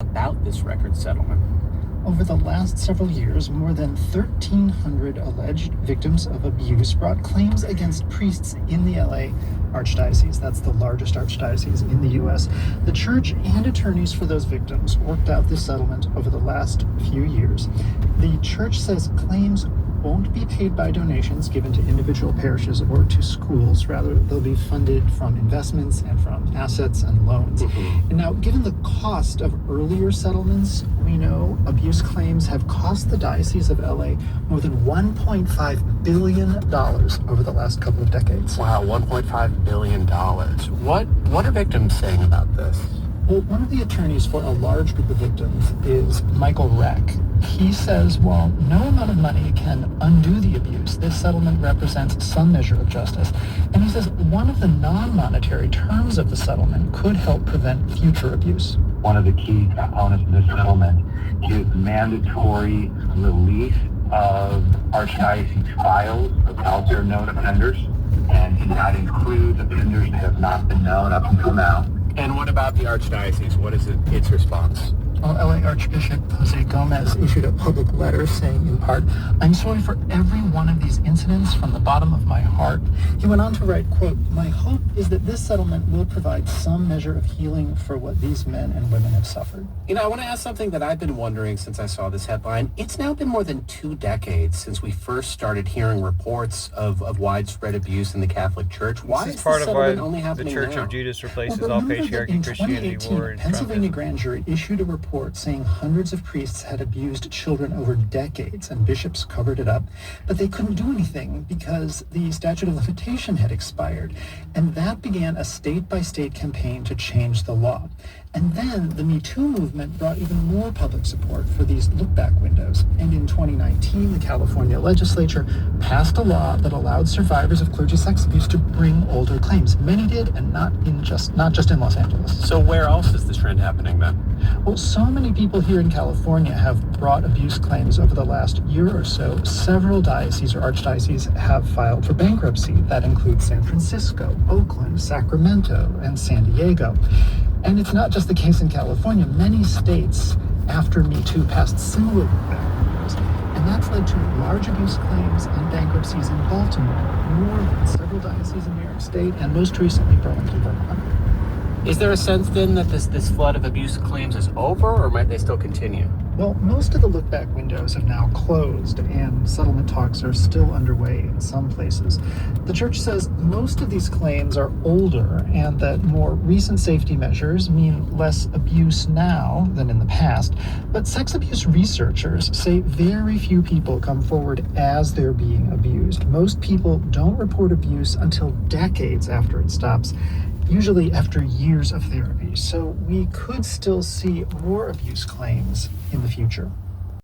about this record settlement? Over the last several years, more than 1,300 alleged victims of abuse brought claims against priests in the LA Archdiocese. That's the largest archdiocese in the U.S. The church and attorneys for those victims worked out this settlement over the last few years. The church says claims won't be paid by donations given to individual parishes or to schools. Rather, they'll be funded from investments and from assets and loans. And now, given the cost of earlier settlements, we know abuse claims have cost the Diocese of LA more than $1.5 billion over the last couple of decades. Wow, $1.5 billion. What are victims saying about this? Well, one of the attorneys for a large group of victims is Michael Reck. He says while no amount of money can undo the abuse, this settlement represents some measure of justice. And he says one of the non-monetary terms of the settlement could help prevent future abuse. One of the key components of this settlement is mandatory release of archdiocese files of out there known offenders, and that includes offenders that have not been known up until now. And what about the Archdiocese? What is its response? Well, LA Archbishop Jose Gomez issued a public letter saying, in part, "I'm sorry for every one of these incidents from the bottom of my heart." He went on to write, quote, "My hope is that this settlement will provide some measure of healing for what these men and women have suffered." You know, I want to ask something that I've been wondering since I saw this headline. It's now been more than 2 decades since we first started hearing reports of widespread abuse in the Catholic Church. Why This is is part this of why settlement only the happening Church now? of Judas replaces Well, all remember that Patriarchy in Christianity 2018, war and Pennsylvania Trumpism. grand jury issued a report saying hundreds of priests had abused children over decades, and bishops covered it up. But they couldn't do anything because the statute of limitation had expired. And that began a state-by-state campaign to change the law. And then the Me Too movement brought even more public support for these look-back windows. And in 2019, the California legislature passed a law that allowed survivors of clergy sex abuse to bring older claims. Many did, and not just in Los Angeles. So where else is this trend happening then? Well, so many people here in California have brought abuse claims over the last year or so. Several dioceses or archdioceses have filed for bankruptcy. That includes San Francisco, Oakland, Sacramento, and San Diego. And it's not just the case in California. Many states, after Me Too, passed similar laws, and that's led to large abuse claims and bankruptcies in Baltimore, New Orleans, several dioceses in New York State, and most recently Burlington, Vermont. Is there a sense then that this flood of abuse claims is over, or might they still continue? Well, most of the look-back windows have now closed, and settlement talks are still underway in some places. The church says most of these claims are older, and that more recent safety measures mean less abuse now than in the past. But sex abuse researchers say very few people come forward as they're being abused. Most people don't report abuse until decades after it stops, usually after years of therapy. So we could still see more abuse claims in the future.